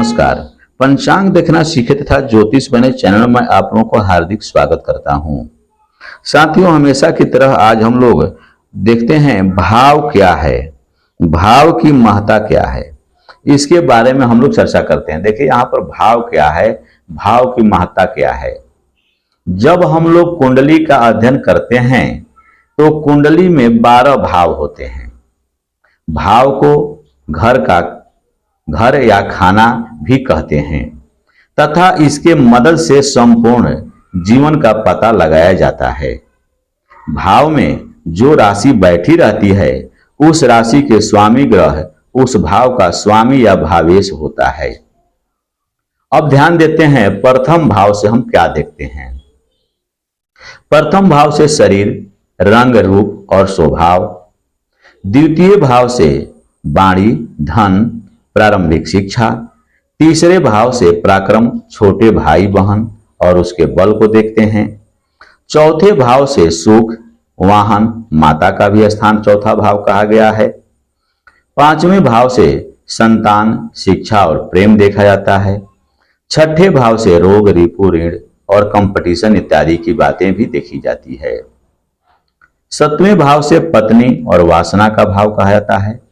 नमस्कार। पंचांग देखना सीखे तथा ज्योतिष बने चैनल में आप लोगों को हार्दिक स्वागत करता हूं। साथियों, हमेशा की तरह आज हम लोग देखते हैं भाव क्या है, भाव की महत्ता क्या है, इसके बारे में हम लोग चर्चा करते हैं। देखिए यहाँ पर भाव क्या है, भाव की महत्ता क्या है। जब हम लोग कुंडली का अध्ययन करते हैं तो कुंडली में 12 भाव होते हैं। भाव को घर या खाना भी कहते हैं तथा इसके मदद से संपूर्ण जीवन का पता लगाया जाता है। भाव में जो राशि बैठी रहती है उस राशि के स्वामी ग्रह उस भाव का स्वामी या भावेश होता है। अब ध्यान देते हैं प्रथम भाव से हम क्या देखते हैं। प्रथम भाव से शरीर, रंग, रूप और स्वभाव। द्वितीय भाव से वाणी, धन, प्रारंभिक शिक्षा। तीसरे भाव से पराक्रम, छोटे भाई बहन और उसके बल को देखते हैं। चौथे भाव से सुख, वाहन, माता का भी स्थान चौथा भाव कहा गया है। पांचवें भाव से संतान, शिक्षा और प्रेम देखा जाता है। छठे भाव से रोग, रिपु, ऋण और कंपटीशन इत्यादि की बातें भी देखी जाती है। सातवें भाव से पत्नी और वासना का भाव कहा जाता है।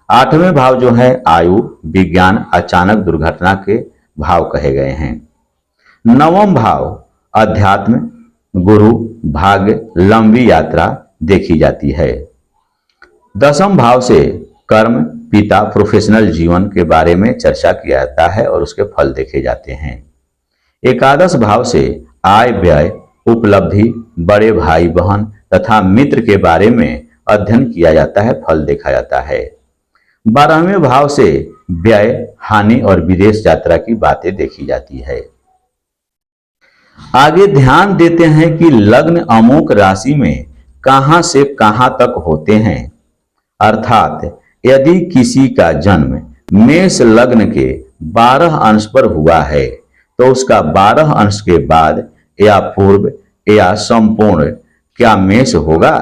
आठवें भाव जो है आयु, विज्ञान, अचानक दुर्घटना के भाव कहे गए हैं। नवम भाव अध्यात्म, गुरु, भाग्य, लंबी यात्रा देखी जाती है। दसम भाव से कर्म, पिता, प्रोफेशनल जीवन के बारे में चर्चा किया जाता है और उसके फल देखे जाते हैं। एकादश भाव से आय, व्यय, उपलब्धि, बड़े भाई बहन तथा मित्र के बारे में अध्ययन किया जाता है, फल देखा जाता है। 12वें भाव से व्यय, हानि और विदेश यात्रा की बातें देखी जाती है। आगे ध्यान देते हैं कि लग्न अमुक राशि में कहां से कहां तक होते हैं। अर्थात यदि किसी का जन्म मेष लग्न के 12 अंश पर हुआ है तो उसका 12 अंश के बाद या पूर्व या संपूर्ण क्या मेष होगा।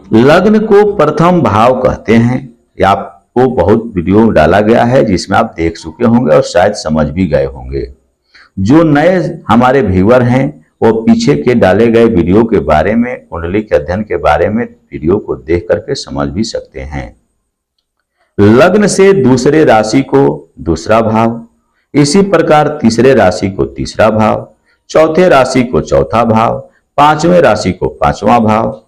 लग्न को प्रथम भाव कहते हैं। या आपको बहुत वीडियो डाला गया है जिसमें आप देख चुके होंगे और शायद समझ भी गए होंगे। जो नए हमारे व्यूअर हैं वो पीछे के डाले गए वीडियो के बारे में, कुंडली के अध्ययन के बारे में वीडियो को देख करके समझ भी सकते हैं। लग्न से दूसरे राशि को दूसरा भाव, इसी प्रकार तीसरे राशि को तीसरा भाव, चौथे राशि को चौथा भाव, पांचवें राशि को पांचवा भाव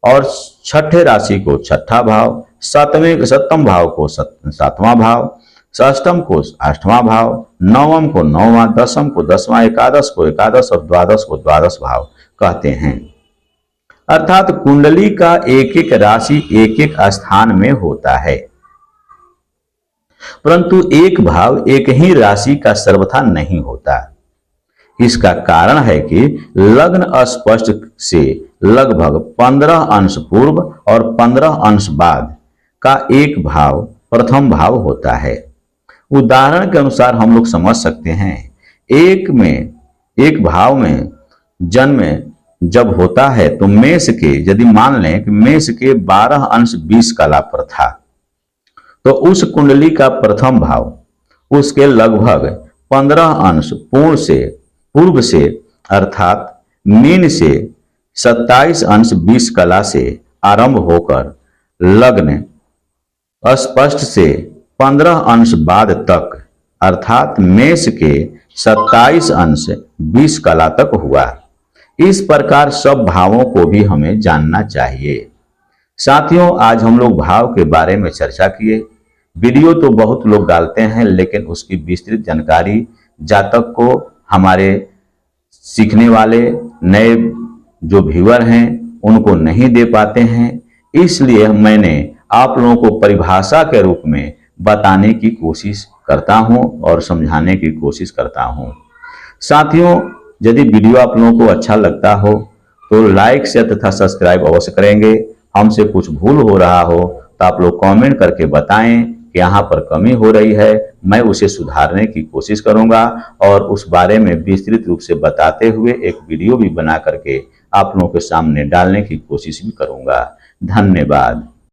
और छठे राशि को छठा भाव, सप्तम भाव को सातवां भाव, षष्ठम को आठवां भाव, नवम को नौवां, दसम को दसवां, एकादश को एकादश और द्वादश को द्वादश भाव कहते हैं। अर्थात कुंडली का एक एक राशि एक एक स्थान में होता है, परंतु एक भाव एक ही राशि का सर्वथा नहीं होता। इसका कारण है कि लग्न स्पष्ट से लगभग 15 अंश पूर्व और 15 अंश बाद का एक भाव प्रथम भाव होता है। उदाहरण के अनुसार हम लोग समझ सकते हैं, एक भाव में जन्म जब होता है तो मेष के, यदि मान लें कि मेष के 12 अंश 20 कला पर था तो उस कुंडली का प्रथम भाव उसके लगभग 15 अंश पूर्व से अर्थात मीन से 27 अंश 20 कला से आरंभ होकर लग्न स्पष्ट से 15 अंश बाद तक अर्थात मेष के 27 अंश 20 कला तक हुआ। इस प्रकार सब भावों को भी हमें जानना चाहिए। साथियों, आज हम लोग भाव के बारे में चर्चा किए। वीडियो तो बहुत लोग डालते हैं लेकिन उसकी विस्तृत जानकारी जातक को, हमारे सीखने वाले नए जो व्यूअर हैं उनको नहीं दे पाते हैं। इसलिए मैंने आप लोगों को परिभाषा के रूप में बताने की कोशिश करता हूं और समझाने की कोशिश करता हूं। साथियों, यदि वीडियो आप लोगों को अच्छा लगता हो तो लाइक, शेयर तथा सब्सक्राइब अवश्य करेंगे। हमसे कुछ भूल हो रहा हो तो आप लोग कमेंट करके बताएं कि यहाँ पर कमी हो रही है, मैं उसे सुधारने की कोशिश करूंगा और उस बारे में विस्तृत रूप से बताते हुए एक वीडियो भी बना करके आप लोगों के सामने डालने की कोशिश भी करूंगा। धन्यवाद।